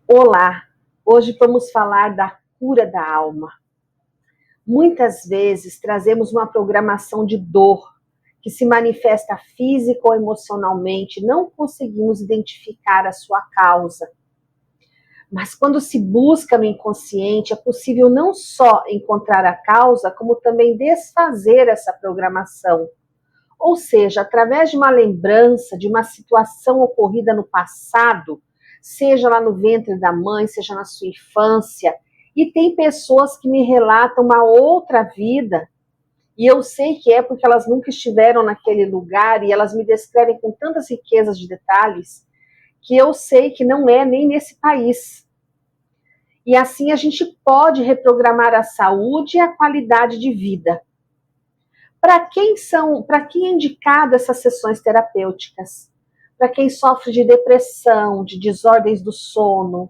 Olá, hoje vamos falar da cura da alma. Muitas vezes trazemos uma programação de dor que se manifesta física ou emocionalmente, não conseguimos identificar a sua causa. Mas quando se busca no inconsciente, é possível não só encontrar a causa, como também desfazer essa programação. Ou seja, através de uma lembrança de uma situação ocorrida no passado, seja lá no ventre da mãe, seja na sua infância, e tem pessoas que me relatam uma outra vida, e eu sei que é porque elas nunca estiveram naquele lugar, e elas me descrevem com tantas riquezas de detalhes, que eu sei que não é nem nesse país. E assim a gente pode reprogramar a saúde e a qualidade de vida. Para quem é indicado essas sessões terapêuticas? Para quem sofre de depressão, de desordens do sono,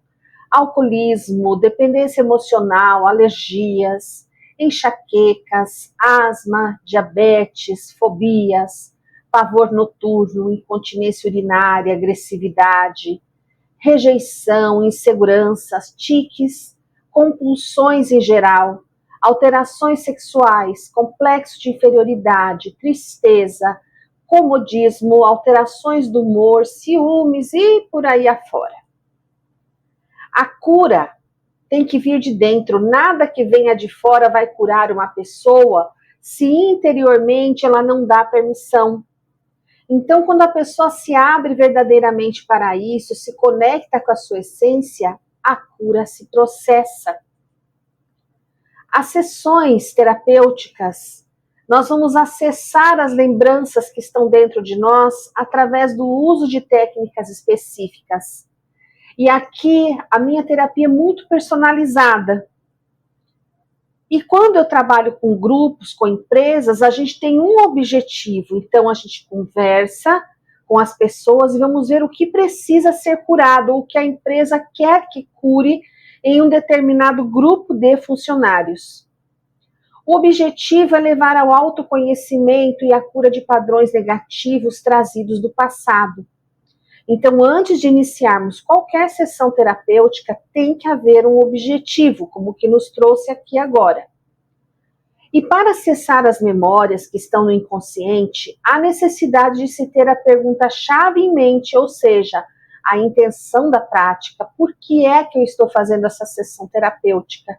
alcoolismo, dependência emocional, alergias, enxaquecas, asma, diabetes, fobias, pavor noturno, incontinência urinária, agressividade, rejeição, inseguranças, tiques, compulsões em geral, alterações sexuais, complexo de inferioridade, tristeza, comodismo, alterações do humor, ciúmes e por aí afora. A cura tem que vir de dentro, nada que venha de fora vai curar uma pessoa se interiormente ela não dá permissão. Então, quando a pessoa se abre verdadeiramente para isso, se conecta com a sua essência, a cura se processa. As sessões terapêuticas, nós vamos acessar as lembranças que estão dentro de nós através do uso de técnicas específicas. E aqui a minha terapia é muito personalizada. E quando eu trabalho com grupos, com empresas, a gente tem um objetivo. Então a gente conversa com as pessoas e vamos ver o que precisa ser curado, ou o que a empresa quer que cure em um determinado grupo de funcionários. O objetivo é levar ao autoconhecimento e à cura de padrões negativos trazidos do passado. Então, antes de iniciarmos qualquer sessão terapêutica, tem que haver um objetivo, como o que nos trouxe aqui agora. E para acessar as memórias que estão no inconsciente, há necessidade de se ter a pergunta-chave em mente, ou seja, a intenção da prática. Por que é que eu estou fazendo essa sessão terapêutica?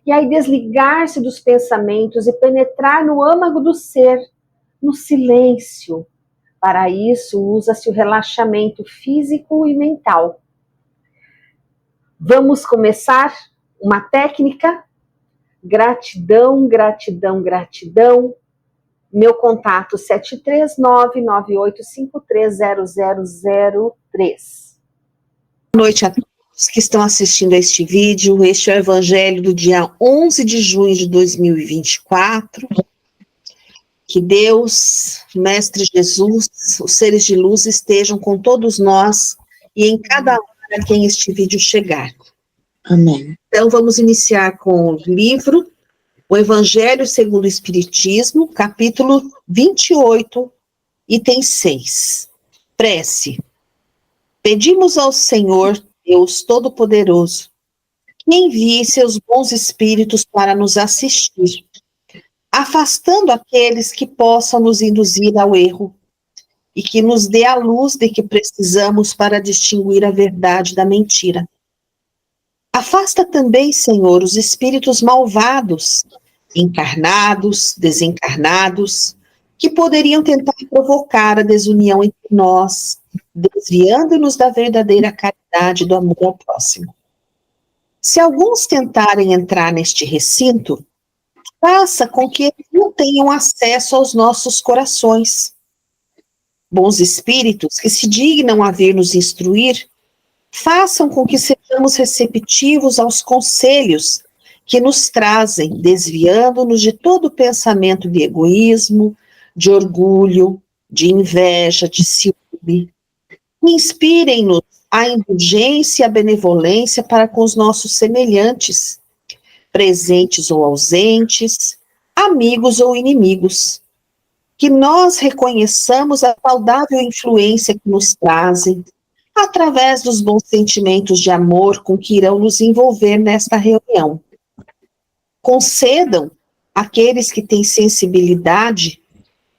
E aí desligar-se dos pensamentos e penetrar no âmago do ser, no silêncio. Para isso, usa-se o relaxamento físico e mental. Vamos começar uma técnica. Gratidão, gratidão, gratidão. Meu contato 739-9853-0003. Boa noite a todos que estão assistindo a este vídeo. Este é o Evangelho do dia 11 de junho de 2024. Que Deus, Mestre Jesus, os seres de luz estejam com todos nós e em cada hora quem este vídeo chegar. Amém. Então vamos iniciar com o livro O Evangelho segundo o Espiritismo, capítulo 28, item 6. Prece. Pedimos ao Senhor, Deus Todo-Poderoso, que envie seus bons espíritos para nos assistir, afastando aqueles que possam nos induzir ao erro, e que nos dê a luz de que precisamos para distinguir a verdade da mentira. Afasta também, Senhor, os espíritos malvados, encarnados, desencarnados, que poderiam tentar provocar a desunião entre nós, desviando-nos da verdadeira caridade do amor ao próximo. Se alguns tentarem entrar neste recinto, faça com que eles não tenham acesso aos nossos corações. Bons espíritos que se dignam a vir nos instruir, façam com que sejamos receptivos aos conselhos que nos trazem, desviando-nos de todo pensamento de egoísmo, de orgulho, de inveja, de ciúme. Inspirem-nos a indulgência e a benevolência para com os nossos semelhantes, presentes ou ausentes, amigos ou inimigos. Que nós reconheçamos a saudável influência que nos trazem, através dos bons sentimentos de amor com que irão nos envolver nesta reunião. Concedam àqueles que têm sensibilidade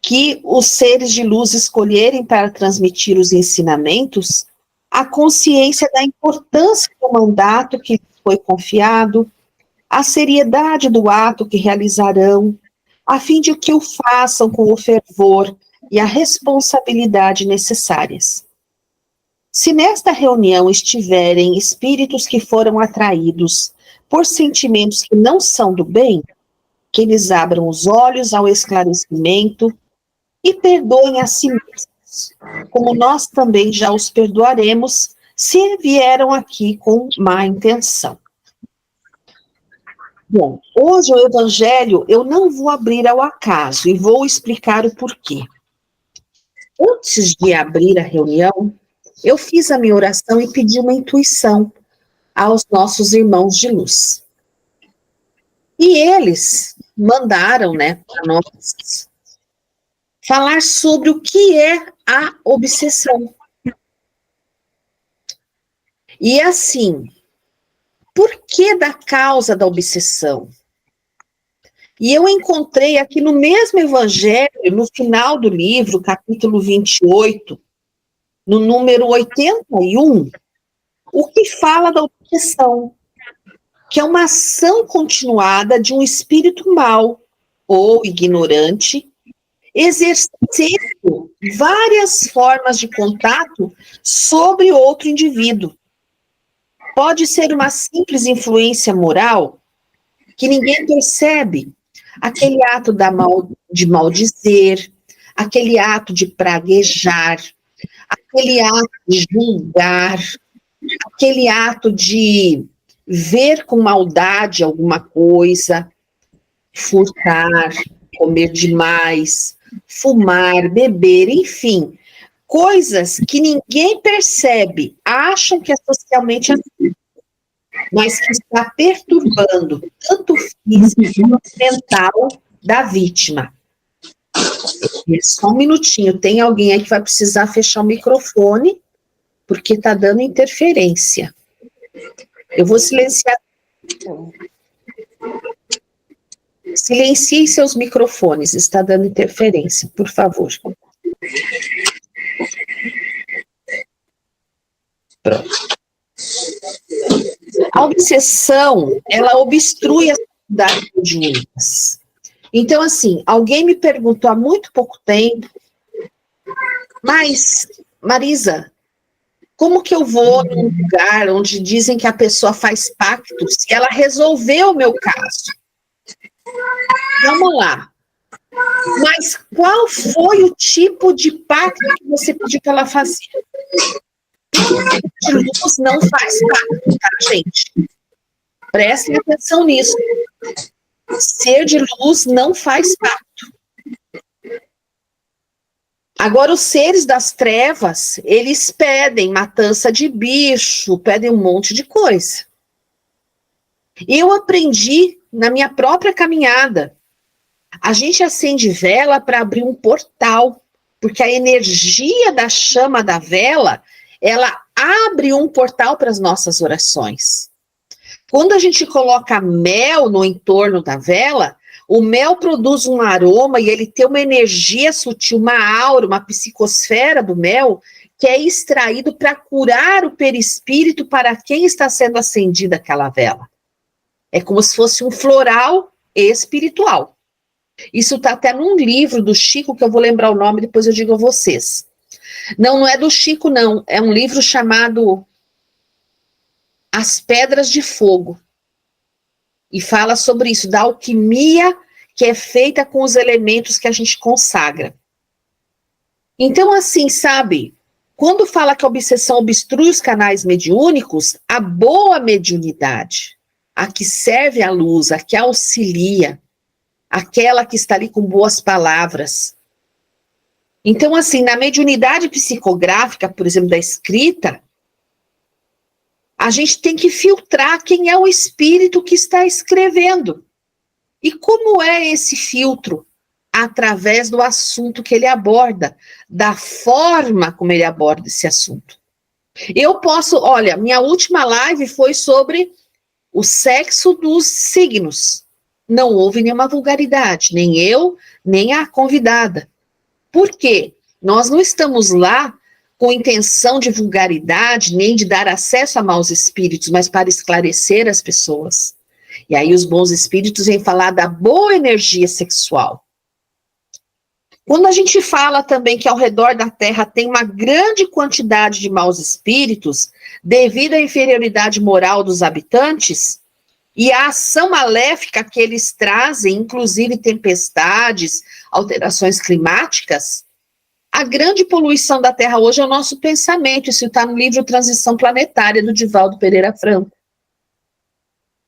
que os seres de luz escolherem para transmitir os ensinamentos a consciência da importância do mandato que lhes foi confiado, a seriedade do ato que realizarão, a fim de que o façam com o fervor e a responsabilidade necessárias. Se nesta reunião estiverem espíritos que foram atraídos por sentimentos que não são do bem, que eles abram os olhos ao esclarecimento e perdoem a si mesmos, como nós também já os perdoaremos se vieram aqui com má intenção. Bom, hoje o Evangelho eu não vou abrir ao acaso e vou explicar o porquê. Antes de abrir a reunião, eu fiz a minha oração e pedi uma intuição aos nossos irmãos de luz. E eles mandaram, para nós falar sobre o que é a obsessão. E assim, por que da causa da obsessão? E eu encontrei aqui no mesmo Evangelho, no final do livro, capítulo 28, no número 81, o que fala da obsessão, que é uma ação continuada de um espírito mau ou ignorante, exercendo várias formas de contato sobre outro indivíduo. Pode ser uma simples influência moral que ninguém percebe, aquele ato de maldizer, aquele ato de praguejar, aquele ato de julgar, aquele ato de ver com maldade alguma coisa, furtar, comer demais, fumar, beber, enfim, coisas que ninguém percebe, acham que é socialmente assim, mas que está perturbando tanto o físico quanto o mental da vítima. Só um minutinho, tem alguém aí que vai precisar fechar o microfone, porque está dando interferência. Eu vou silenciar. Silencie seus microfones, está dando interferência, por favor. Pronto. A obsessão, ela obstrui as atividades mediúnicas. Então, assim, alguém me perguntou há muito pouco tempo, mas, Marisa, como que eu vou num lugar onde dizem que a pessoa faz pactos e ela resolveu o meu caso? Vamos lá. Mas qual foi o tipo de pacto que você pediu para ela fazer? De luz não faz pacto, tá, gente? Prestem atenção nisso. Ser de luz não faz pacto. Agora, os seres das trevas, eles pedem matança de bicho, pedem um monte de coisa. Eu aprendi na minha própria caminhada. A gente acende vela para abrir um portal, porque a energia da chama da vela, ela abre um portal para as nossas orações. Quando a gente coloca mel no entorno da vela, o mel produz um aroma e ele tem uma energia sutil, uma aura, uma psicosfera do mel, que é extraído para curar o perispírito para quem está sendo acendida aquela vela. É como se fosse um floral espiritual. Isso está até num livro do Chico, que eu vou lembrar o nome, depois eu digo a vocês. Não é do Chico, não. É um livro chamado As Pedras de Fogo. E fala sobre isso, da alquimia que é feita com os elementos que a gente consagra. Então, assim, sabe, quando fala que a obsessão obstrui os canais mediúnicos, a boa mediunidade, a que serve a luz, a que auxilia, aquela que está ali com boas palavras, Então, assim, na mediunidade psicográfica, por exemplo, da escrita, a gente tem que filtrar quem é o espírito que está escrevendo. E como é esse filtro? Através do assunto que ele aborda, da forma como ele aborda esse assunto. Eu posso, olha, minha última live foi sobre o sexo dos signos. Não houve nenhuma vulgaridade, nem eu, nem a convidada. Por quê? Nós não estamos lá com intenção de vulgaridade, nem de dar acesso a maus espíritos, mas para esclarecer as pessoas. E aí os bons espíritos vêm falar da boa energia sexual. Quando a gente fala também que ao redor da Terra tem uma grande quantidade de maus espíritos, devido à inferioridade moral dos habitantes, e a ação maléfica que eles trazem, inclusive tempestades, alterações climáticas, a grande poluição da Terra hoje é o nosso pensamento. Isso está no livro Transição Planetária, do Divaldo Pereira Franco.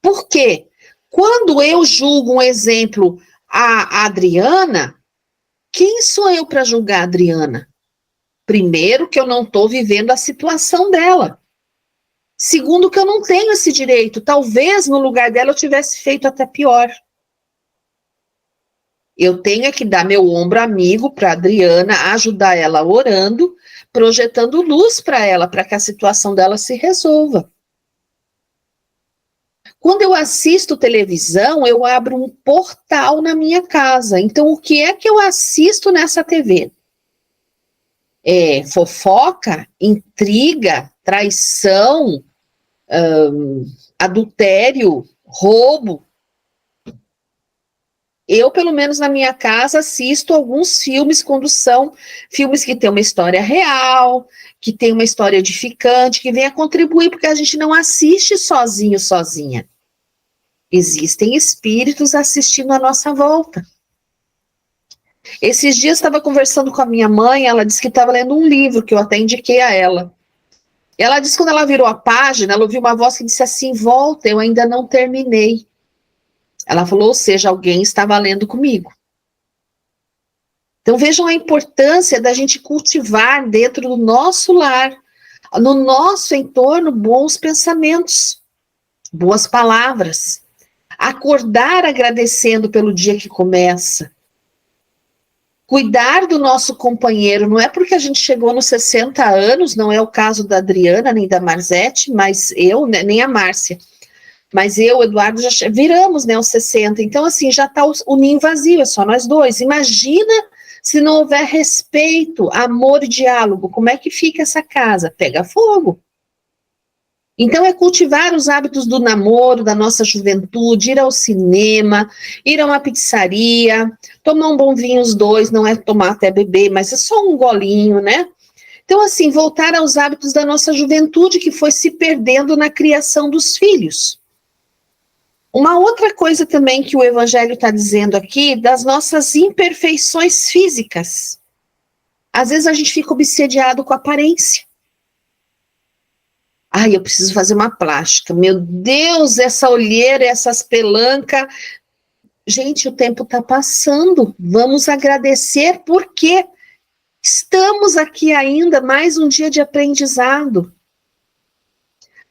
Por quê? Quando eu julgo, um exemplo, a Adriana, quem sou eu para julgar a Adriana? Primeiro, que eu não estou vivendo a situação dela. Segundo, que eu não tenho esse direito. Talvez no lugar dela eu tivesse feito até pior. Eu tenho que dar meu ombro amigo para a Adriana, ajudar ela orando, projetando luz para ela, para que a situação dela se resolva. Quando eu assisto televisão, eu abro um portal na minha casa. Então, o que é que eu assisto nessa TV? É fofoca, intriga, traição, adultério, roubo. Eu, pelo menos na minha casa, assisto alguns filmes quando são filmes que têm uma história real, que tem uma história edificante, que vem a contribuir, porque a gente não assiste sozinho, sozinha. Existem espíritos assistindo à nossa volta. Esses dias estava conversando com a minha mãe, ela disse que estava lendo um livro, que eu até indiquei a ela. Ela disse que quando ela virou a página, ela ouviu uma voz que disse assim, volta, eu ainda não terminei. Ela falou, ou seja, alguém estava lendo comigo. Então vejam a importância da gente cultivar dentro do nosso lar, no nosso entorno, bons pensamentos, boas palavras. Acordar agradecendo pelo dia que começa. Cuidar do nosso companheiro, não é porque a gente chegou nos 60 anos, não é o caso da Adriana, nem da Marzete, mas eu, nem a Márcia, mas eu, Eduardo, já viramos, né, os 60, então assim, já está o ninho vazio, é só nós dois. Imagina se não houver respeito, amor e diálogo, como é que fica essa casa? Pega fogo. Então é cultivar os hábitos do namoro, da nossa juventude, ir ao cinema, ir a uma pizzaria, tomar um bom vinho os dois, não é tomar até beber, mas é só um golinho, né? Então assim, voltar aos hábitos da nossa juventude que foi se perdendo na criação dos filhos. Uma outra coisa também que o Evangelho está dizendo aqui, das nossas imperfeições físicas. Às vezes a gente fica obsediado com a aparência. Ai, eu preciso fazer uma plástica. Meu Deus, essa olheira, essas pelancas. Gente, o tempo está passando. Vamos agradecer porque estamos aqui ainda, mais um dia de aprendizado.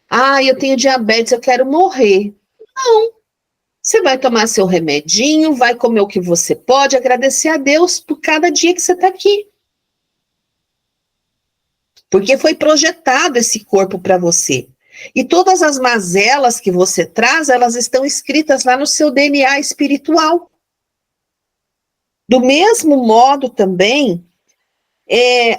Ah, eu tenho diabetes, eu quero morrer. Não. Você vai tomar seu remedinho, vai comer o que você pode, agradecer a Deus por cada dia que você está aqui. Porque foi projetado esse corpo para você. E todas as mazelas que você traz, elas estão escritas lá no seu DNA espiritual. Do mesmo modo também,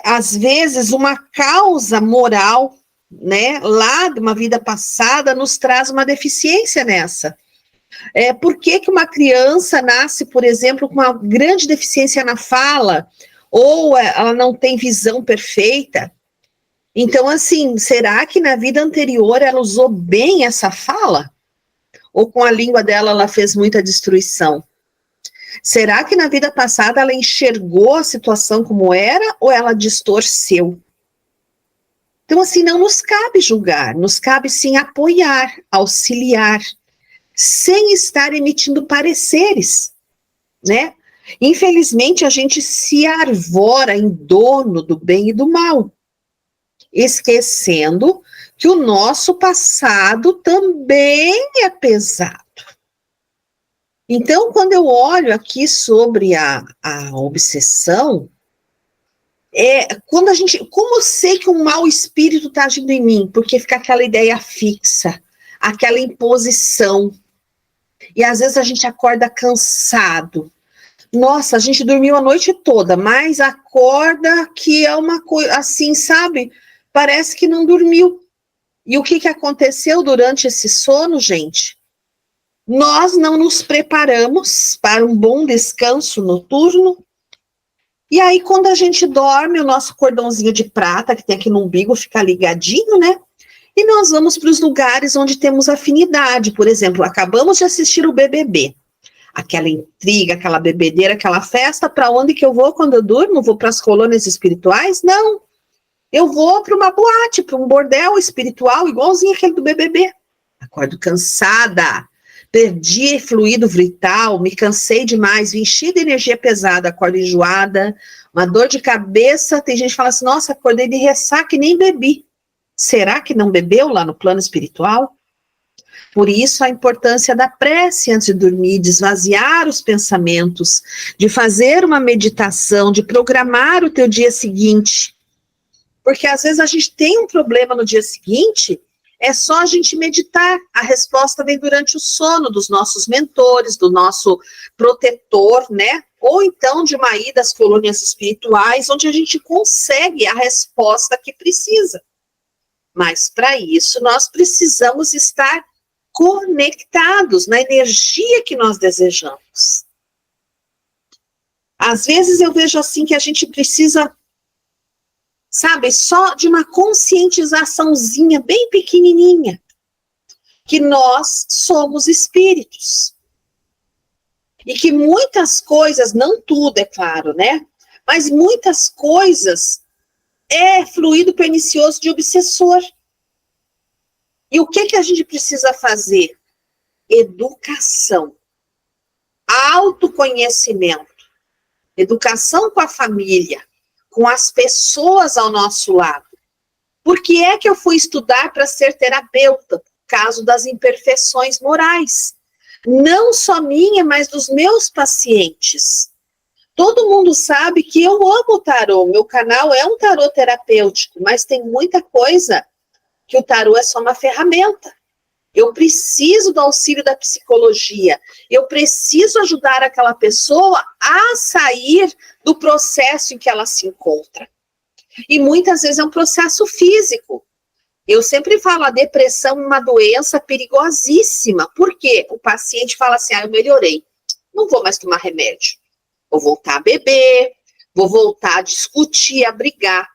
às vezes uma causa moral, né, lá de uma vida passada, nos traz uma deficiência nessa. Por que que uma criança nasce, por exemplo, com uma grande deficiência na fala, ou ela não tem visão perfeita? Então, assim, será que na vida anterior ela usou bem essa fala? Ou com a língua dela ela fez muita destruição? Será que na vida passada ela enxergou a situação como era ou ela distorceu? Então, assim, não nos cabe julgar, nos cabe sim apoiar, auxiliar, sem estar emitindo pareceres, né? Infelizmente, a gente se arvora em dono do bem e do mal, esquecendo que o nosso passado também é pesado. Então, quando eu olho aqui sobre a obsessão, quando como eu sei que um mau espírito está agindo em mim? Porque fica aquela ideia fixa, aquela imposição, e às vezes a gente acorda cansado. Nossa, a gente dormiu a noite toda, mas acorda que é uma coisa assim, sabe? Parece que não dormiu. E o que aconteceu durante esse sono, gente? Nós não nos preparamos para um bom descanso noturno. E aí, quando a gente dorme, o nosso cordãozinho de prata, que tem aqui no umbigo, fica ligadinho, né? E nós vamos para os lugares onde temos afinidade. Por exemplo, acabamos de assistir o BBB. Aquela intriga, aquela bebedeira, aquela festa. Para onde que eu vou quando eu durmo? Vou para as colônias espirituais? Não. Eu vou para uma boate, para um bordel espiritual, igualzinho aquele do BBB. Acordo cansada, perdi fluido vital, me cansei demais, enchi de energia pesada, acordo enjoada, uma dor de cabeça. Tem gente que fala assim, nossa, acordei de ressaca e nem bebi. Será que não bebeu lá no plano espiritual? Por isso a importância da prece antes de dormir, de esvaziar os pensamentos, de fazer uma meditação, de programar o teu dia seguinte. Porque às vezes a gente tem um problema no dia seguinte, é só a gente meditar. A resposta vem durante o sono dos nossos mentores, do nosso protetor, né? Ou então de uma ida às colônias espirituais, onde a gente consegue a resposta que precisa. Mas para isso nós precisamos estar conectados na energia que nós desejamos. Às vezes eu vejo assim que a gente precisa, sabe, só de uma conscientizaçãozinha bem pequenininha, que nós somos espíritos. E que muitas coisas, não tudo, é claro, né? Mas muitas coisas é fluido pernicioso de obsessor. E o que a gente precisa fazer? Educação, autoconhecimento, educação com a família, com as pessoas ao nosso lado. Por que é que eu fui estudar para ser terapeuta? Por causa das imperfeições morais. Não só minha, mas dos meus pacientes. Todo mundo sabe que eu amo o tarô. Meu canal é um tarô terapêutico, mas tem muita coisa que o tarô é só uma ferramenta. Eu preciso do auxílio da psicologia. Eu preciso ajudar aquela pessoa a sair do processo em que ela se encontra. E muitas vezes é um processo físico. Eu sempre falo, a depressão é uma doença perigosíssima. Por quê? O paciente fala assim, eu melhorei, não vou mais tomar remédio. Vou voltar a beber, vou voltar a discutir, a brigar.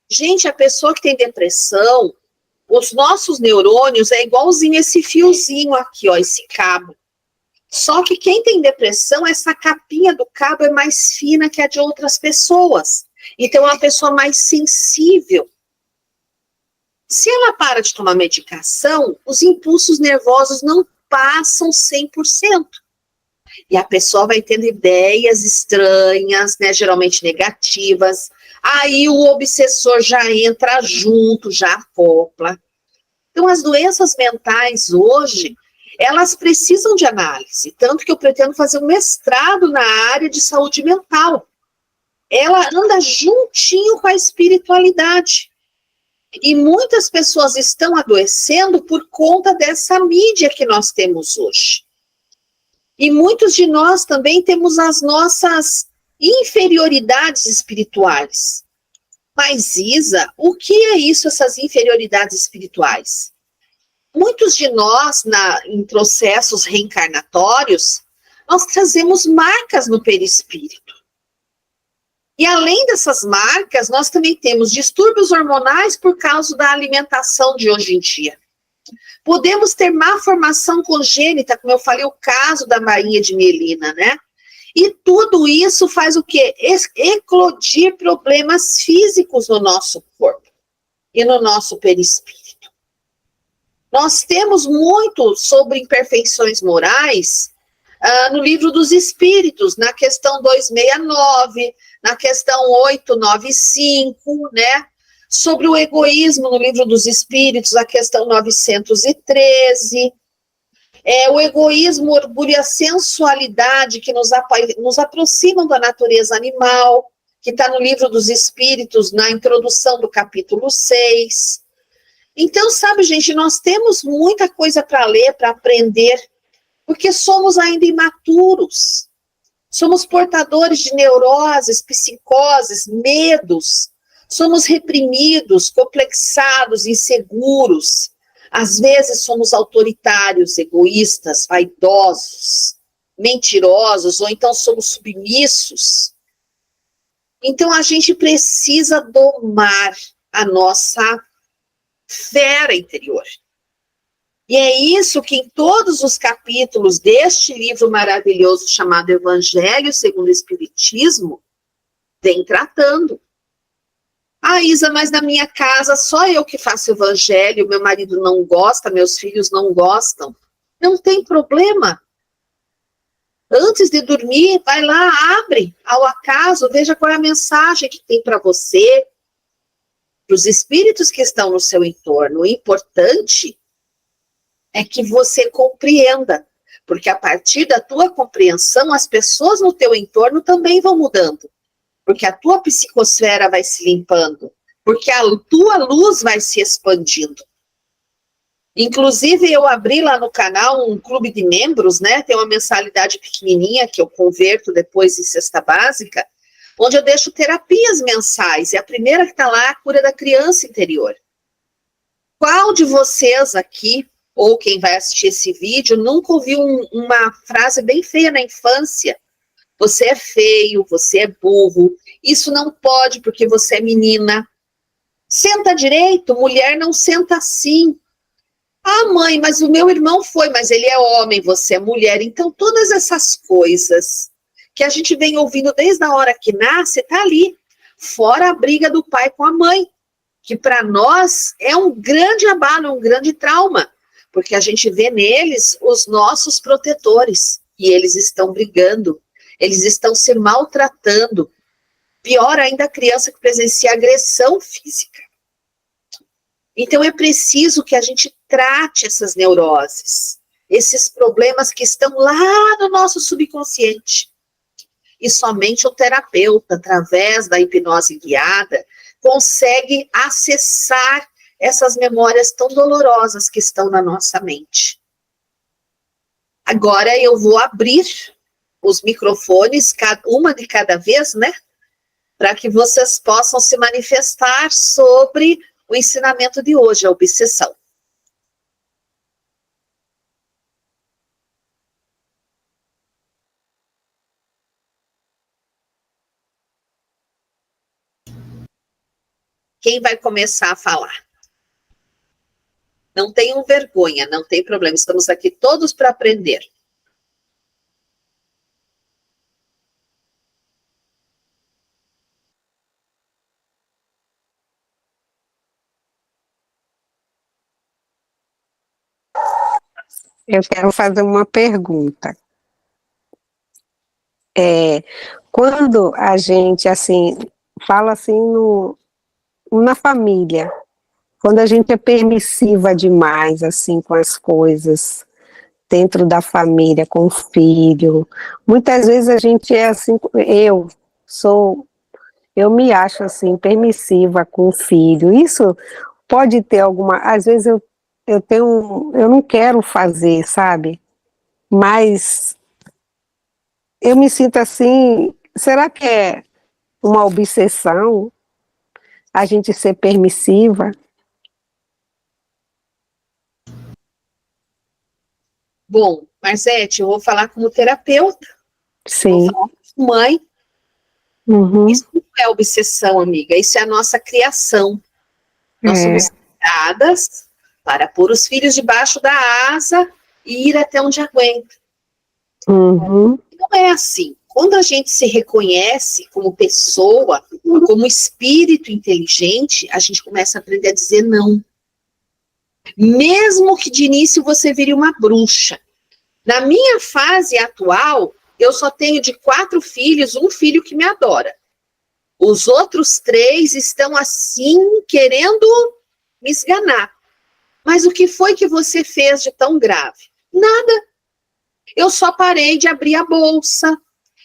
Gente, a pessoa que tem depressão, os nossos neurônios é igualzinho esse fiozinho aqui, ó, esse cabo. Só que quem tem depressão, essa capinha do cabo é mais fina que a de outras pessoas. Então é uma pessoa mais sensível. Se ela para de tomar medicação, os impulsos nervosos não passam 100%. E a pessoa vai tendo ideias estranhas, né, geralmente negativas. Aí o obsessor já entra junto, já acopla. Então, as doenças mentais hoje, elas precisam de análise. Tanto que eu pretendo fazer um mestrado na área de saúde mental. Ela anda juntinho com a espiritualidade. E muitas pessoas estão adoecendo por conta dessa mídia que nós temos hoje. E muitos de nós também temos as nossas inferioridades espirituais. Mas, Isa, o que é isso, essas inferioridades espirituais? Muitos de nós, em processos reencarnatórios, nós trazemos marcas no perispírito. E além dessas marcas, nós também temos distúrbios hormonais por causa da alimentação de hoje em dia. Podemos ter má formação congênita, como eu falei, o caso da bainha de mielina, né? E tudo isso faz o quê? Eclodir problemas físicos no nosso corpo e no nosso perispírito. Nós temos muito sobre imperfeições morais, no Livro dos Espíritos, na questão 269, na questão 895, né? Sobre o egoísmo, no Livro dos Espíritos, a questão 913. O egoísmo, o orgulho e a sensualidade que nos aproximam da natureza animal, que está no Livro dos Espíritos, na introdução do capítulo 6. Então, sabe, gente, nós temos muita coisa para ler, para aprender, porque somos ainda imaturos. Somos portadores de neuroses, psicoses, medos. Somos reprimidos, complexados, inseguros. Às vezes somos autoritários, egoístas, vaidosos, mentirosos, ou então somos submissos. Então a gente precisa domar a nossa fera interior. E é isso que em todos os capítulos deste livro maravilhoso chamado Evangelho segundo o Espiritismo vem tratando. Isa, mas na minha casa só eu que faço evangelho, meu marido não gosta, meus filhos não gostam. Não tem problema. Antes de dormir, vai lá, abre ao acaso, veja qual é a mensagem que tem para você, para os espíritos que estão no seu entorno. O importante é que você compreenda, porque a partir da tua compreensão, as pessoas no teu entorno também vão mudando. Porque a tua psicosfera vai se limpando, porque a tua luz vai se expandindo. Inclusive, eu abri lá no canal um clube de membros, né? Tem uma mensalidade pequenininha que eu converto depois em cesta básica, onde eu deixo terapias mensais. E a primeira que está lá é a cura da criança interior. Qual de vocês aqui, ou quem vai assistir esse vídeo, nunca ouviu uma frase bem feia na infância? Você é feio, você é burro, isso não pode porque você é menina. Senta direito, mulher não senta assim. Mãe, mas o meu irmão foi, mas ele é homem, você é mulher. Então, todas essas coisas que a gente vem ouvindo desde a hora que nasce, tá ali. Fora a briga do pai com a mãe, que para nós é um grande abalo, um grande trauma, porque a gente vê neles os nossos protetores, e eles estão brigando. Eles estão se maltratando. Pior ainda, a criança que presencia agressão física. Então é preciso que a gente trate essas neuroses, esses problemas que estão lá no nosso subconsciente. E somente o terapeuta, através da hipnose guiada, consegue acessar essas memórias tão dolorosas que estão na nossa mente. Agora eu vou abrir os microfones, uma de cada vez, né? Para que vocês possam se manifestar sobre o ensinamento de hoje, a obsessão. Quem vai começar a falar? Não tenham vergonha, não tem problema, estamos aqui todos para aprender. Eu quero fazer uma pergunta. Quando a gente, assim, fala assim na família, quando a gente é permissiva demais, assim, com as coisas dentro da família, com o filho, muitas vezes a gente é assim, eu me acho assim, permissiva com o filho. Isso pode ter às vezes eu não quero fazer, sabe? Mas eu me sinto assim, será que é uma obsessão a gente ser permissiva? Bom, Marzete, eu vou falar como terapeuta. Sim. Vou falar como mãe. Uhum. Isso não é obsessão, amiga, isso é a nossa criação. Nós somos criadas para pôr os filhos debaixo da asa e ir até onde aguenta. Uhum. Não é assim. Quando a gente se reconhece como pessoa, como espírito inteligente, a gente começa a aprender a dizer não. Mesmo que de início você vire uma bruxa, Na minha fase atual, eu só tenho de 4 filhos, um filho que me adora. Os outros 3 estão assim, querendo me esganar. Mas o que foi que você fez de tão grave? Nada. Eu só parei de abrir a bolsa,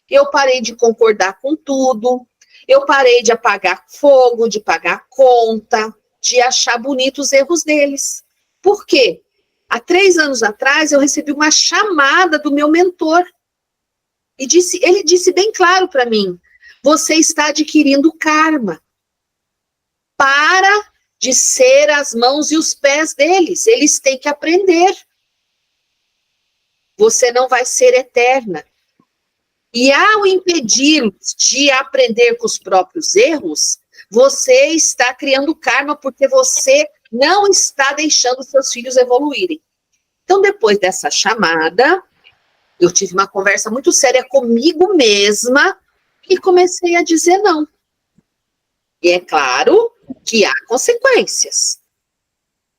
eu parei de concordar com tudo, eu parei de apagar fogo, de pagar conta, de achar bonitos os erros deles. Por quê? Há 3 anos atrás, eu recebi uma chamada do meu mentor. E ele disse bem claro para mim, você está adquirindo karma. Para de ser as mãos e os pés deles. Eles têm que aprender. Você não vai ser eterna. E ao impedir-los de aprender com os próprios erros, você está criando karma porque você não está deixando seus filhos evoluírem. Então, depois dessa chamada, eu tive uma conversa muito séria comigo mesma e comecei a dizer não. E é claro que há consequências.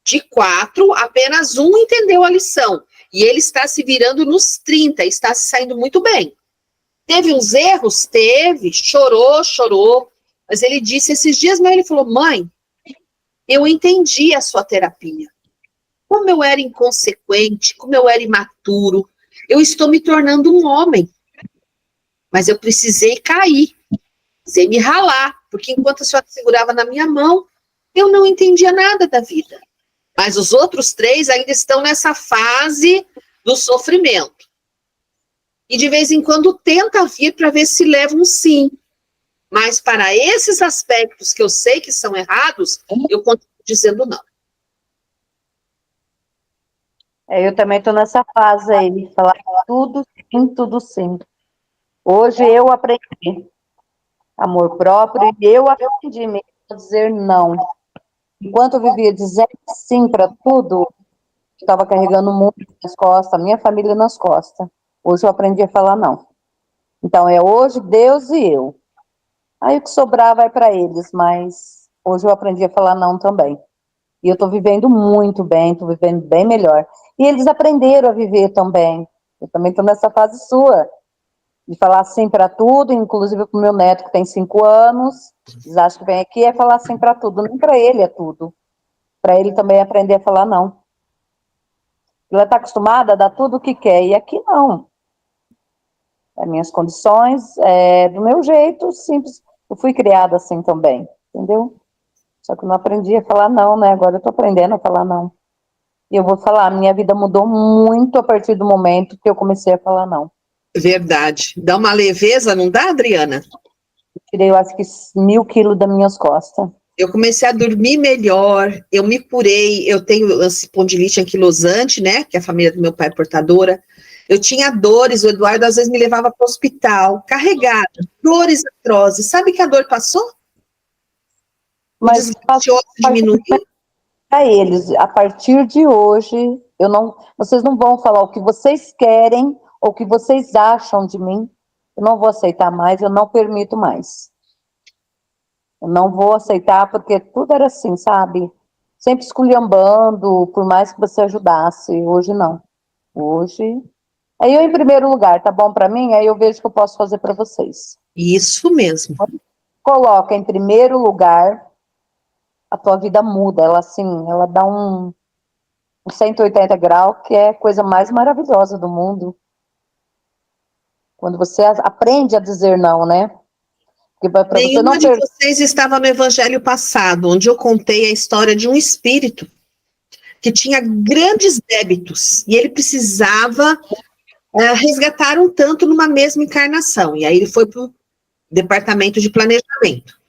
De 4, apenas um entendeu a lição. E ele está se virando nos 30, está se saindo muito bem. Teve uns erros? Teve. Chorou. Mas ele disse, esses dias mesmo, ele falou, mãe, eu entendi a sua terapia. Como eu era inconsequente, como eu era imaturo, eu estou me tornando um homem. Mas eu precisei cair, precisei me ralar, porque enquanto a senhora segurava na minha mão, eu não entendia nada da vida. Mas os outros 3 ainda estão nessa fase do sofrimento. E de vez em quando tenta vir para ver se leva um sim. Mas para esses aspectos que eu sei que são errados, eu continuo dizendo não. Eu também estou nessa fase aí, de falar tudo sim, tudo sim. Hoje eu aprendi amor próprio e eu aprendi mesmo a dizer não. Enquanto eu vivia dizendo sim para tudo, eu estava carregando o mundo nas costas, a minha família nas costas. Hoje eu aprendi a falar não. Então é hoje Deus e eu. Aí o que sobrar vai para eles, mas hoje eu aprendi a falar não também. E eu estou vivendo muito bem, estou vivendo bem melhor. E eles aprenderam a viver também. Eu também estou nessa fase sua, de falar sim para tudo, inclusive para o meu neto que tem 5 anos. Eles acham que vem aqui é falar sim para tudo. Nem para ele é tudo. Para ele também aprender a falar não. Ela está acostumada a dar tudo o que quer, e aqui não. As minhas condições, do meu jeito, simples. Eu fui criada assim também, entendeu? Só que eu não aprendi a falar não, né? Agora eu tô aprendendo a falar não. E eu vou falar, minha vida mudou muito a partir do momento que eu comecei a falar não. Verdade. Dá uma leveza, não dá, Adriana? Eu tirei, eu acho que 1000 quilos das minhas costas. Eu comecei a dormir melhor, eu me curei, eu tenho espondilite anquilosante, né? Que a família do meu pai é portadora. Eu tinha dores, o Eduardo às vezes me levava para o hospital, carregada, dores atrozes. Sabe que a dor passou? Mas o desgaste diminuiu. Para eles, a partir de hoje, vocês não vão falar o que vocês querem ou o que vocês acham de mim. Eu não vou aceitar mais, eu não permito mais. Eu não vou aceitar, porque tudo era assim, sabe? Sempre esculhambando, por mais que você ajudasse. Hoje não. Hoje... Aí eu, em primeiro lugar, tá bom para mim? Aí eu vejo o que eu posso fazer para vocês. Isso mesmo. Coloca em primeiro lugar, a tua vida muda. Ela, assim, ela dá um 180 graus, que é a coisa mais maravilhosa do mundo. Quando você aprende a dizer não, né? Nenhuma de vocês estava no evangelho passado, onde eu contei a história de um espírito que tinha grandes débitos, e ele precisava resgatar um tanto numa mesma encarnação, e aí ele foi para o departamento de planejamento.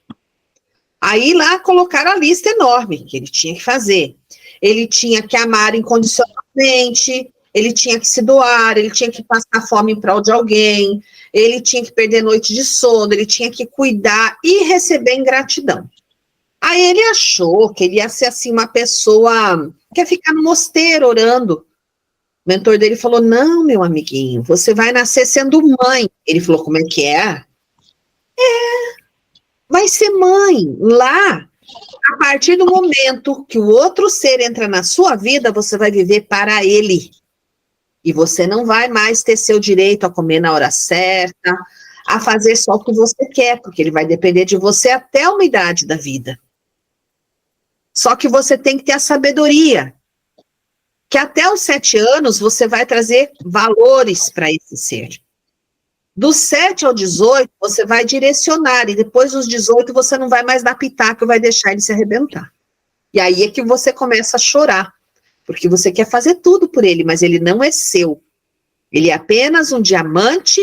Aí lá colocaram a lista enorme que ele tinha que fazer. Ele tinha que amar incondicionalmente, ele tinha que se doar, ele tinha que passar fome em prol de alguém, ele tinha que perder noite de sono, ele tinha que cuidar e receber ingratidão. Aí ele achou que ele ia ser assim uma pessoa que ia ficar no mosteiro orando. O mentor dele falou, não, meu amiguinho, você vai nascer sendo mãe. Ele falou, como é que é? Vai ser mãe. Lá, a partir do momento que o outro ser entra na sua vida, você vai viver para ele. E você não vai mais ter seu direito a comer na hora certa, a fazer só o que você quer, porque ele vai depender de você até uma idade da vida. Só que você tem que ter a sabedoria, que até os 7 anos você vai trazer valores para esse ser. Dos 7 ao 18, você vai direcionar, e depois dos 18 você não vai mais dar pitaco, vai deixar ele se arrebentar. E aí é que você começa a chorar, porque você quer fazer tudo por ele, mas ele não é seu. Ele é apenas um diamante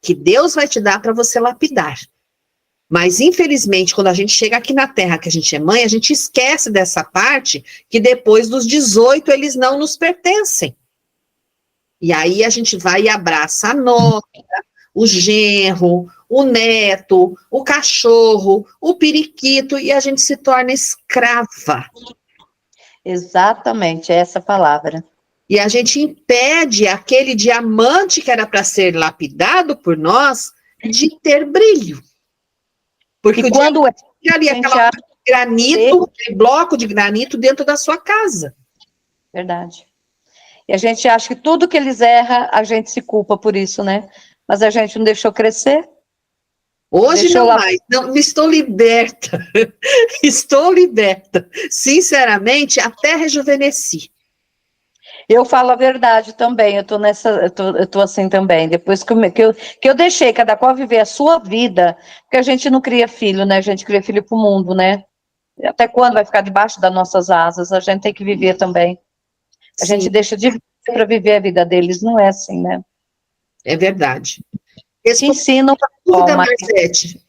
que Deus vai te dar para você lapidar. Mas, infelizmente, quando a gente chega aqui na Terra, que a gente é mãe, a gente esquece dessa parte, que depois dos 18 eles não nos pertencem. E aí a gente vai e abraça a nora, o genro, o neto, o cachorro, o periquito, e a gente se torna escrava. Exatamente, é essa palavra. E a gente impede aquele diamante que era para ser lapidado por nós de ter brilho. Porque E o quando diamante ali, aquela granito, aquele bloco de granito dentro da sua casa. Verdade. E a gente acha que tudo que eles erram, a gente se culpa por isso, né? Mas a gente não deixou crescer. Hoje não mais, não, estou liberta, estou liberta. Sinceramente, até rejuvenesci. Eu falo a verdade também, eu tô assim também, depois que eu deixei cada qual viver a sua vida, porque a gente não cria filho, né, a gente cria filho pro mundo, né, até quando vai ficar debaixo das nossas asas, a gente tem que viver também, a gente deixa de viver para viver a vida deles, não é assim, né. É verdade. Te ensinam dúvida, Marcete.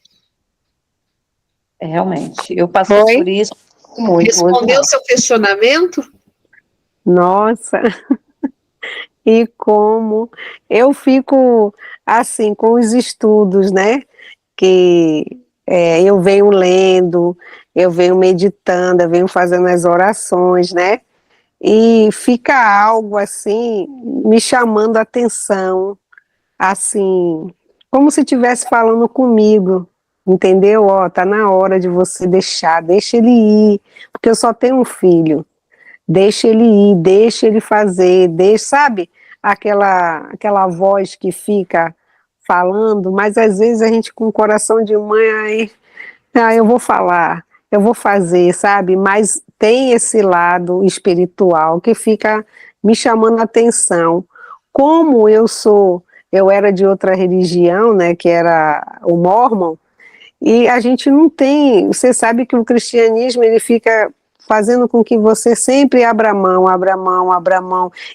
Realmente, eu passei por isso muito. Respondeu o seu questionamento? Nossa, e como eu fico assim com os estudos, né? Que eu venho lendo, eu venho meditando, eu venho fazendo as orações, né? E fica algo assim me chamando a atenção, assim, como se estivesse falando comigo, entendeu? Ó, tá na hora de você deixa ele ir, porque eu só tenho um filho. Deixa ele ir, deixa ele fazer, sabe? Aquela voz que fica falando, mas às vezes a gente com o coração de mãe, eu vou falar, eu vou fazer, sabe? Mas tem esse lado espiritual que fica me chamando a atenção. Como eu era de outra religião, né, que era o Mórmon, e a gente não tem, você sabe que o cristianismo, ele fica fazendo com que você sempre abra mão,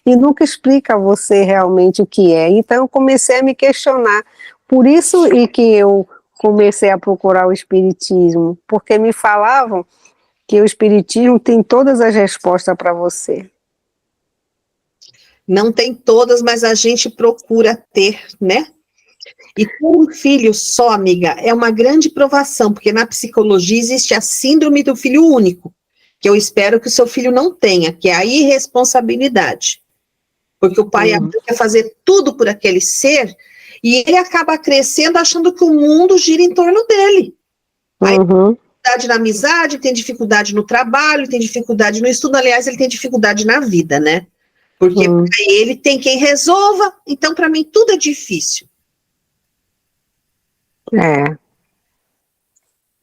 e nunca explica a você realmente o que é. Então eu comecei a me questionar, por isso e que eu comecei a procurar o espiritismo, porque me falavam que o espiritismo tem todas as respostas para você. Não tem todas, mas a gente procura ter, né? E ter um filho só, amiga, é uma grande provação, porque na psicologia existe a síndrome do filho único, que eu espero que o seu filho não tenha, que é a irresponsabilidade. Porque o pai e a mãe quer fazer tudo por aquele ser, e ele acaba crescendo achando que o mundo gira em torno dele. Aí tem dificuldade na amizade, tem dificuldade no trabalho, tem dificuldade no estudo, aliás, ele tem dificuldade na vida, né? Porque ele tem quem resolva, então para mim tudo é difícil.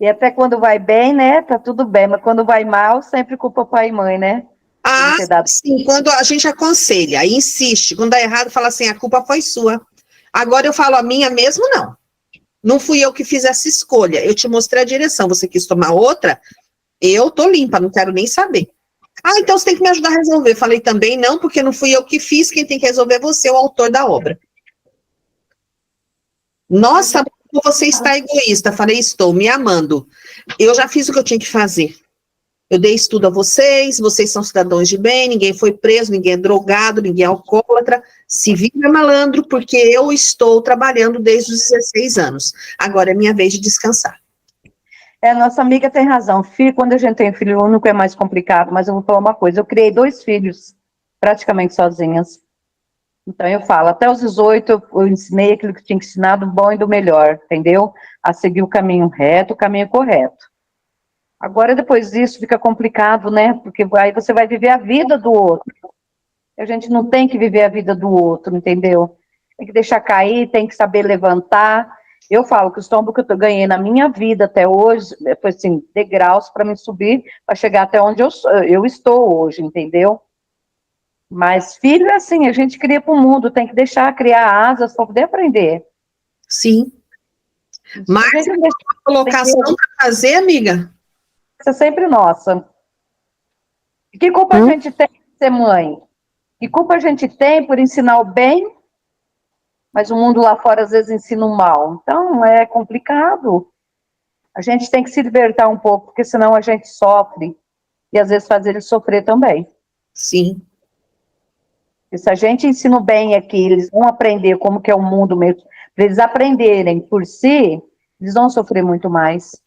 E até quando vai bem, né, tá tudo bem, mas quando vai mal, sempre culpa pai e mãe, né? Sim, quando a gente aconselha, insiste, quando dá errado, fala assim, a culpa foi sua. Agora eu falo, a minha mesmo não. Não fui eu que fiz essa escolha, eu te mostrei a direção, você quis tomar outra, eu tô limpa, não quero nem saber. Então você tem que me ajudar a resolver. Falei também não, porque não fui eu que fiz, quem tem que resolver é você, o autor da obra. Nossa, você está egoísta. Falei, estou me amando. Eu já fiz o que eu tinha que fazer. Eu dei estudo a vocês são cidadãos de bem, ninguém foi preso, ninguém é drogado, ninguém é alcoólatra, se vira malandro, porque eu estou trabalhando desde os 16 anos. Agora é minha vez de descansar. Nossa amiga tem razão. Filho, quando a gente tem filho único é mais complicado, mas eu vou falar uma coisa, eu criei 2 filhos praticamente sozinhas. Então eu falo, até os 18 eu ensinei aquilo que tinha que ensinar do bom e do melhor, entendeu? A seguir o caminho reto, o caminho correto. Agora depois disso fica complicado, né? Porque aí você vai viver a vida do outro. A gente não tem que viver a vida do outro, entendeu? Tem que deixar cair, tem que saber levantar. Eu falo que o tombo que eu ganhei na minha vida até hoje, foi assim, degraus para me subir, para chegar até onde eu estou hoje, entendeu? Mas filho é assim, a gente cria para o mundo, tem que deixar criar asas para poder aprender. Sim. Mas a colocação para fazer, amiga? Isso é sempre nossa. Que culpa a gente tem de ser mãe? Que culpa a gente tem por ensinar o bem, mas o mundo lá fora às vezes ensina o mal? Então é complicado. A gente tem que se libertar um pouco, porque senão a gente sofre. E às vezes faz eles sofrer também. Sim. E se a gente ensina o bem aqui, eles vão aprender como que é o mundo mesmo. Para eles aprenderem por si, eles vão sofrer muito mais.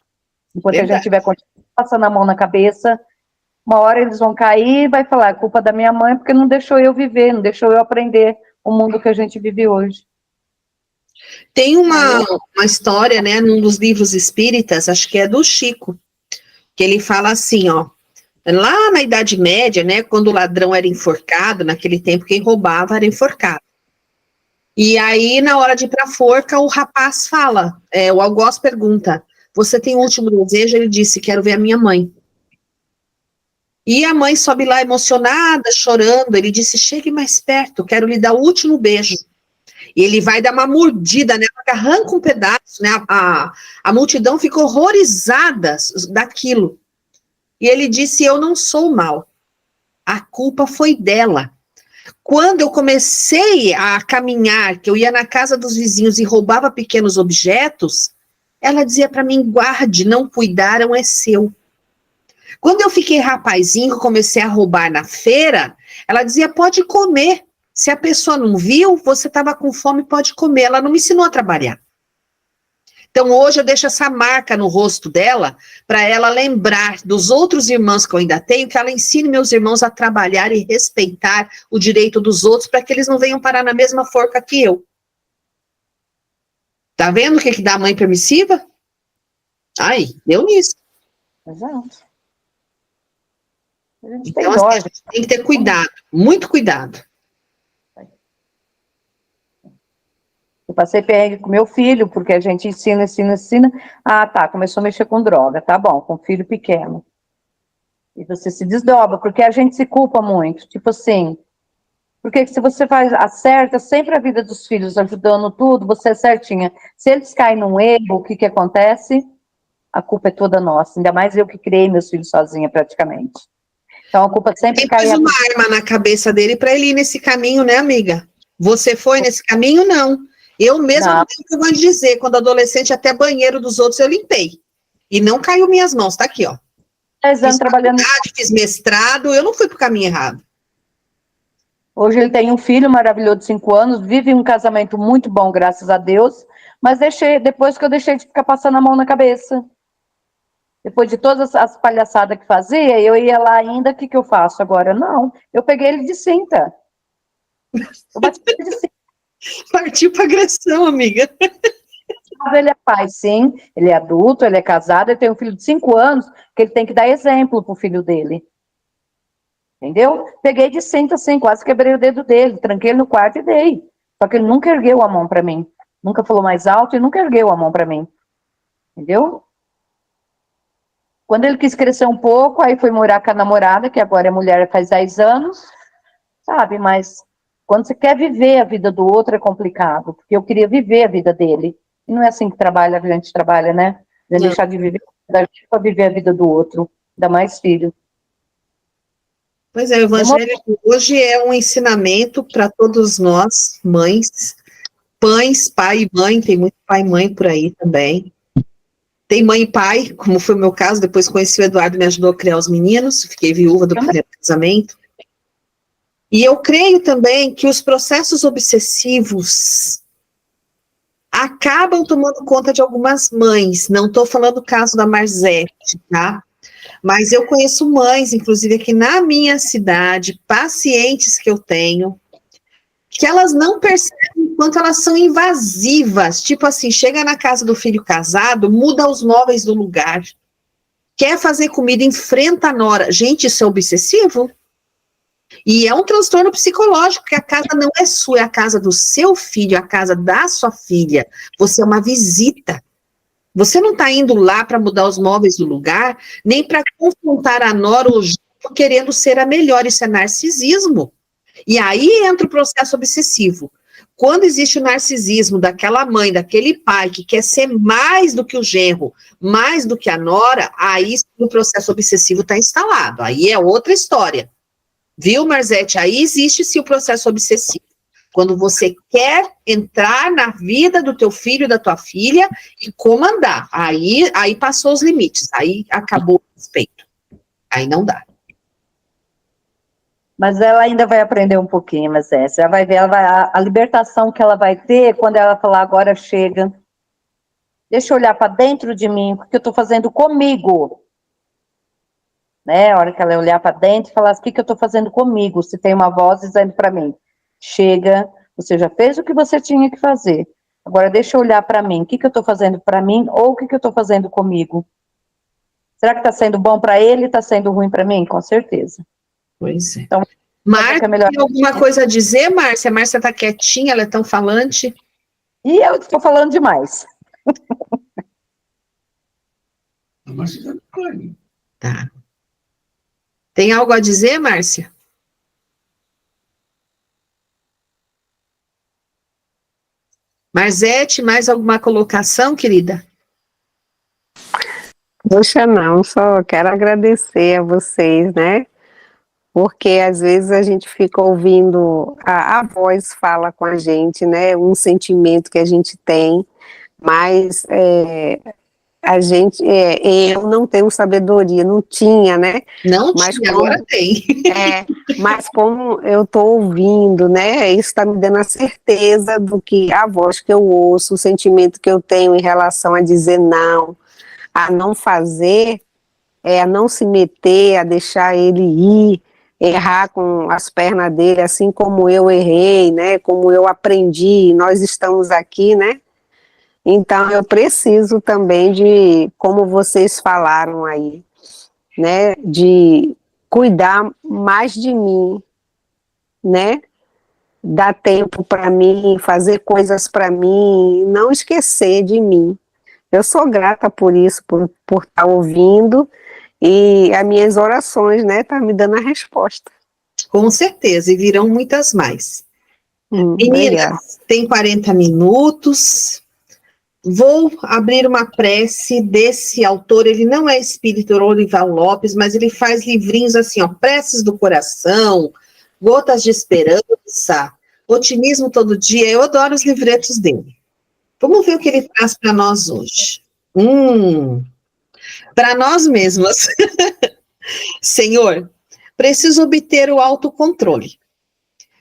Enquanto a gente estiver passando a mão na cabeça, uma hora eles vão cair e vai falar, é culpa da minha mãe, porque não deixou eu viver, não deixou eu aprender o mundo que a gente vive hoje. Tem uma história, né, num dos livros espíritas, acho que é do Chico, que ele fala assim, ó, lá na Idade Média, né, quando o ladrão era enforcado, naquele tempo quem roubava era enforcado. E aí, na hora de ir para a forca, o rapaz fala, o algoz pergunta, você tem um último desejo? Ele disse, quero ver a minha mãe. E a mãe sobe lá emocionada, chorando, ele disse, chegue mais perto, quero lhe dar o último beijo. E ele vai dar uma mordida, né, arranca um pedaço, né, a multidão fica horrorizada daquilo. E ele disse, eu não sou mal, a culpa foi dela. Quando eu comecei a caminhar, que eu ia na casa dos vizinhos e roubava pequenos objetos, ela dizia para mim, guarde, não cuidaram, é seu. Quando eu fiquei rapazinho, comecei a roubar na feira, ela dizia, pode comer. Se a pessoa não viu, você estava com fome, pode comer. Ela não me ensinou a trabalhar. Então, hoje eu deixo essa marca no rosto dela, para ela lembrar dos outros irmãos que eu ainda tenho, que ela ensine meus irmãos a trabalhar e respeitar o direito dos outros, para que eles não venham parar na mesma forca que eu. Tá vendo o que dá a mãe permissiva? Ai, deu nisso. Exato. A gente então, assim, a gente tem que ter cuidado, muito cuidado. Eu passei perrengue com meu filho, porque a gente ensina. Ah, tá, começou a mexer com droga, tá bom, com filho pequeno. E você se desdobra, porque a gente se culpa muito. Tipo assim, porque se você acerta sempre a vida dos filhos, ajudando tudo, você é certinha. Se eles caem num erro, o que acontece? A culpa é toda nossa. Ainda mais eu que criei meus filhos sozinha, praticamente. Então a culpa sempre cai. Tem uma arma na cabeça dele para ele ir nesse caminho, né, amiga? Você foi nesse caminho? Não. Eu mesma não tenho o que eu vou dizer. Quando adolescente, até banheiro dos outros eu limpei. E não caiu minhas mãos. Tá aqui, ó. 10 anos trabalhando. Fiz mestrado, eu não fui pro caminho errado. Hoje ele tem um filho maravilhoso de 5 anos, vive um casamento muito bom, graças a Deus, mas depois que eu deixei de ficar passando a mão na cabeça. Depois de todas as palhaçadas que fazia, eu ia lá ainda, o que eu faço agora? Não, eu peguei ele de cinta. Eu bati ele de cinta. Partiu para agressão, amiga. Ele é pai, sim, ele é adulto, ele é casado, ele tem um filho de 5 anos, que ele tem que dar exemplo pro filho dele. Entendeu? Peguei de cinta, assim, quase quebrei o dedo dele, tranquei ele no quarto e dei. Só que ele nunca ergueu a mão para mim. Nunca falou mais alto e nunca ergueu a mão para mim. Entendeu? Quando ele quis crescer um pouco, aí foi morar com a namorada, que agora é mulher faz 10 anos, sabe? Mas quando você quer viver a vida do outro é complicado, porque eu queria viver a vida dele. E não é assim que a gente trabalha, né? De deixar de viver a vida para viver a vida do outro, ainda mais filho. Pois é, o evangelho hoje é um ensinamento para todos nós, mães, pães, pai e mãe, tem muito pai e mãe por aí também. Tem mãe e pai, como foi o meu caso, depois conheci o Eduardo, me ajudou a criar os meninos, fiquei viúva do primeiro casamento. E eu creio também que os processos obsessivos acabam tomando conta de algumas mães, não estou falando do caso da Marzete, tá? Mas eu conheço mães, inclusive aqui na minha cidade, pacientes que eu tenho, que elas não percebem o quanto elas são invasivas. Tipo assim, chega na casa do filho casado, muda os móveis do lugar, quer fazer comida, enfrenta a nora. Gente, isso é obsessivo? E é um transtorno psicológico, que a casa não é sua, é a casa do seu filho, a casa da sua filha. Você é uma visita. Você não está indo lá para mudar os móveis do lugar, nem para confrontar a nora ou o genro querendo ser a melhor. Isso é narcisismo. E aí entra o processo obsessivo. Quando existe o narcisismo daquela mãe, daquele pai, que quer ser mais do que o genro, mais do que a nora, aí o processo obsessivo está instalado. Aí é outra história. Viu, Marzete? Aí existe-se o processo obsessivo. Quando você quer entrar na vida do teu filho, da tua filha, e comandar. Aí passou os limites, aí acabou o respeito. Aí não dá. Mas ela ainda vai aprender um pouquinho, mas essa. Ela vai ver, a libertação que ela vai ter quando ela falar, agora chega. Deixa eu olhar para dentro de mim, o que eu estou fazendo comigo. Né? A hora que ela olhar para dentro e falar, o que eu estou fazendo comigo? Se tem uma voz dizendo para mim, chega, você já fez o que você tinha que fazer. Agora deixa eu olhar para mim, o que eu estou fazendo para mim ou o que eu estou fazendo comigo? Será que está sendo bom para ele e está sendo ruim para mim? Com certeza. Pois é. Então, Márcia, tem alguma coisa a dizer, Márcia? A Márcia está quietinha, ela é tão falante. E eu estou falando demais. Tá. Tem algo a dizer, Márcia? Marzete, mais alguma colocação, querida? Poxa, não, só quero agradecer a vocês, né? Porque às vezes a gente fica ouvindo, a voz fala com a gente, né? Um sentimento que a gente tem, mas a gente, eu não tenho sabedoria, não tinha, né? Não mas tinha, agora tem. Mas como eu estou ouvindo, né? Isso está me dando a certeza do que a voz que eu ouço, o sentimento que eu tenho em relação a dizer não, a não fazer, a não se meter, a deixar ele ir, errar com as pernas dele, assim como eu errei, né? Como eu aprendi, nós estamos aqui, né? Então eu preciso também de, como vocês falaram aí, né? De cuidar mais de mim, né? Dar tempo para mim, fazer coisas para mim, não esquecer de mim. Eu sou grata por isso, por estar ouvindo, e as minhas orações, né, tá me dando a resposta. Com certeza, e virão muitas mais. Obrigada. Meninas, tem 40 minutos. Vou abrir uma prece desse autor. Ele não é espírita Lorival Lopes, mas ele faz livrinhos assim, ó, preces do coração, gotas de esperança, otimismo todo dia. Eu adoro os livretos dele. Vamos ver o que ele traz para nós hoje. Para nós mesmas. Senhor, preciso obter o autocontrole.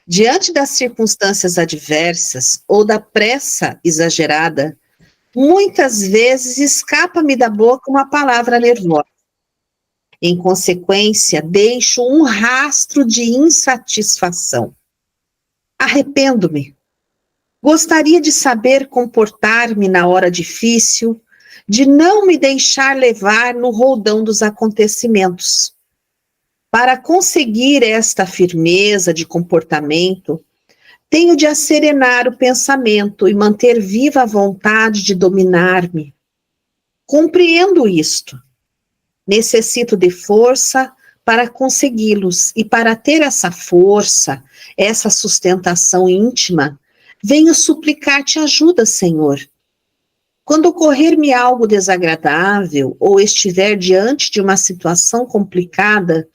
Diante das circunstâncias adversas ou da pressa exagerada, muitas vezes escapa-me da boca uma palavra nervosa. Em consequência, deixo um rastro de insatisfação. Arrependo-me. Gostaria de saber comportar-me na hora difícil, de não me deixar levar no roldão dos acontecimentos. Para conseguir esta firmeza de comportamento, tenho de acerenar o pensamento e manter viva a vontade de dominar-me. Compreendo isto. Necessito de força para consegui-los, e para ter essa força, essa sustentação íntima, venho suplicar-te ajuda, Senhor. Quando ocorrer-me algo desagradável ou estiver diante de uma situação complicada,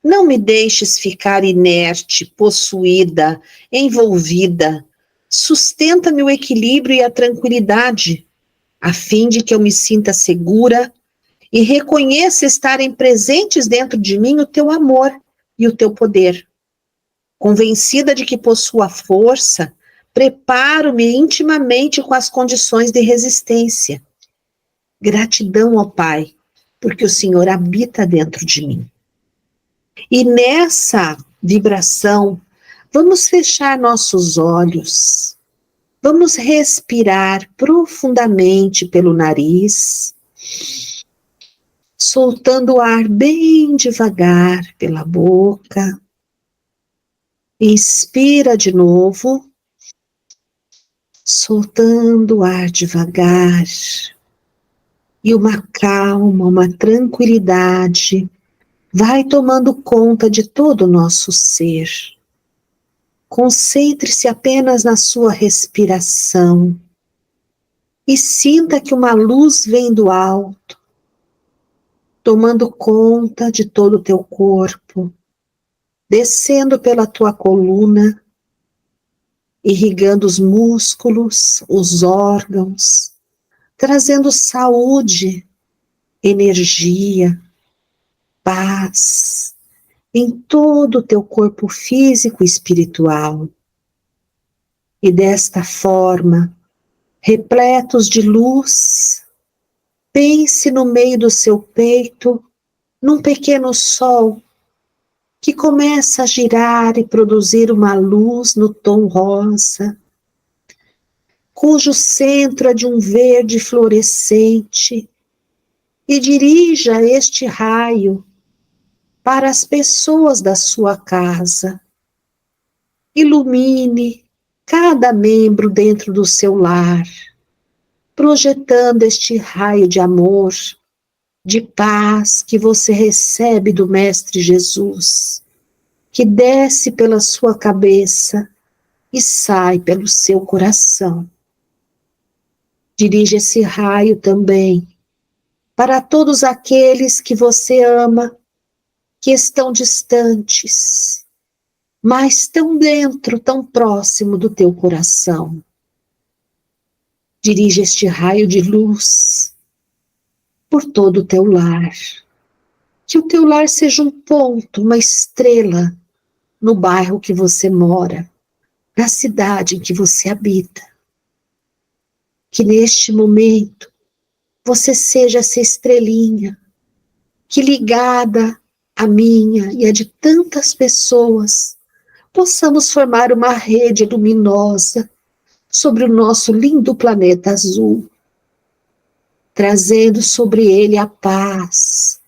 não me deixes ficar inerte, possuída, envolvida. Sustenta-me o equilíbrio e a tranquilidade, a fim de que eu me sinta segura e reconheça estarem presentes dentro de mim o teu amor e o teu poder. Convencida de que possuo a força, preparo-me intimamente com as condições de resistência. Gratidão, ó Pai, porque o Senhor habita dentro de mim. E nessa vibração, vamos fechar nossos olhos, vamos respirar profundamente pelo nariz, soltando o ar bem devagar pela boca, Inspira de novo, soltando o ar devagar. E uma calma, uma tranquilidade vai tomando conta de todo o nosso ser. Concentre-se apenas na sua respiração e sinta que uma luz vem do alto, tomando conta de todo o teu corpo, descendo pela tua coluna, irrigando os músculos, os órgãos, trazendo saúde, energia, paz em todo o teu corpo físico e espiritual. E desta forma, repletos de luz, pense no meio do seu peito, num pequeno sol, que começa a girar e produzir uma luz no tom rosa, cujo centro é de um verde fluorescente, e dirija este raio para as pessoas da sua casa. Ilumine cada membro dentro do seu lar, projetando este raio de amor, de paz que você recebe do Mestre Jesus, que desce pela sua cabeça e sai pelo seu coração. Dirija esse raio também para todos aqueles que você ama, que estão distantes, mas tão dentro, tão próximo do teu coração. Dirija este raio de luz por todo o teu lar. Que o teu lar seja um ponto, uma estrela no bairro que você mora, na cidade em que você habita. Que neste momento você seja essa estrelinha que, ligada a minha e a de tantas pessoas, possamos formar uma rede luminosa sobre o nosso lindo planeta azul, trazendo sobre ele a paz,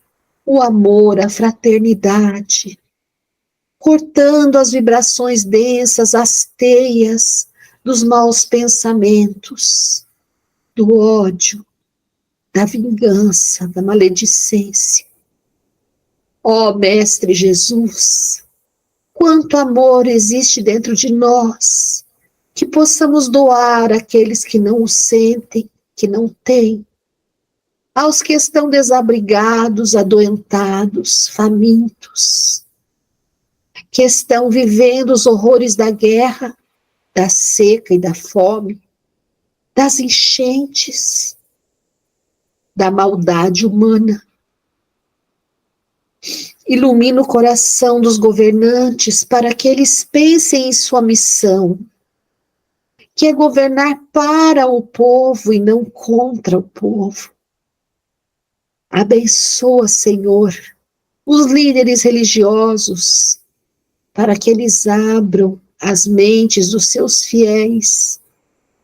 o amor, a fraternidade, cortando as vibrações densas, as teias dos maus pensamentos, do ódio, da vingança, da maledicência. Ó Mestre Jesus, quanto amor existe dentro de nós, que possamos doar àqueles que não o sentem, que não têm, aos que estão desabrigados, adoentados, famintos, que estão vivendo os horrores da guerra, da seca e da fome, das enchentes, da maldade humana. Ilumina o coração dos governantes para que eles pensem em sua missão, que é governar para o povo e não contra o povo. Abençoa, Senhor, os líderes religiosos, para que eles abram as mentes dos seus fiéis,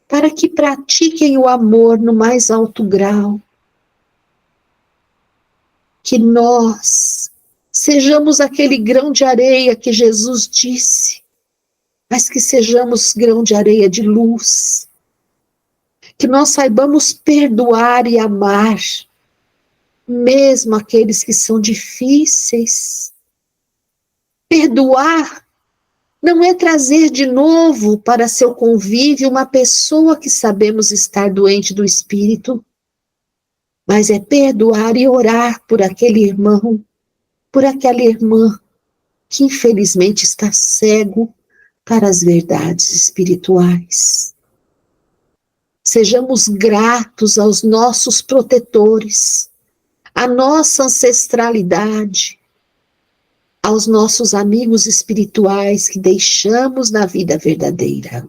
para que pratiquem o amor no mais alto grau. Que nós sejamos aquele grão de areia que Jesus disse, mas que sejamos grão de areia de luz. Que nós saibamos perdoar e amar, mesmo aqueles que são difíceis. Perdoar não é trazer de novo para seu convívio uma pessoa que sabemos estar doente do espírito, mas é perdoar e orar por aquele irmão, por aquela irmã que infelizmente está cego para as verdades espirituais. Sejamos gratos aos nossos protetores, à nossa ancestralidade, aos nossos amigos espirituais que deixamos na vida verdadeira.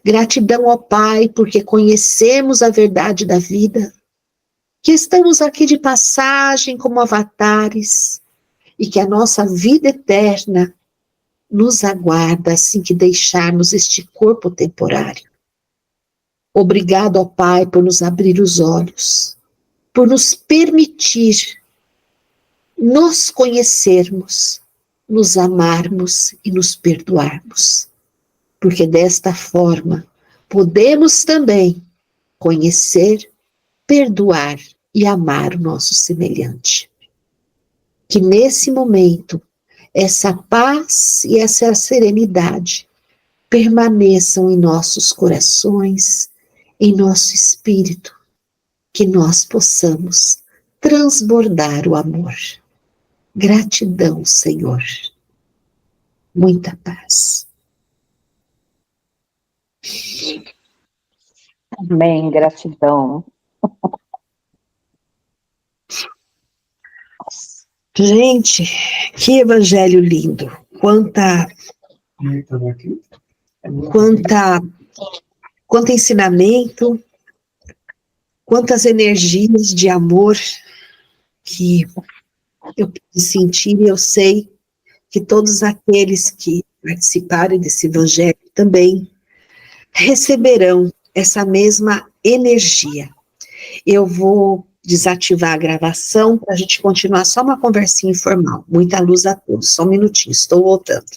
Gratidão ao Pai, porque conhecemos a verdade da vida, que estamos aqui de passagem como avatares, e que a nossa vida eterna nos aguarda assim que deixarmos este corpo temporário. Obrigado ao Pai por nos abrir os olhos, por nos permitir nos conhecermos, nos amarmos e nos perdoarmos, porque desta forma podemos também conhecer, perdoar e amar o nosso semelhante. Que nesse momento, essa paz e essa serenidade permaneçam em nossos corações, em nosso espírito, que nós possamos transbordar o amor. Gratidão, Senhor. Muita paz. Amém, gratidão. Gente, que evangelho lindo. Quanto ensinamento, quantas energias de amor que eu pude sentir, e eu sei que todos aqueles que participarem desse evangelho também receberão essa mesma energia. Eu vou desativar a gravação para a gente continuar só uma conversinha informal. Muita luz a todos. Só um minutinho, estou voltando.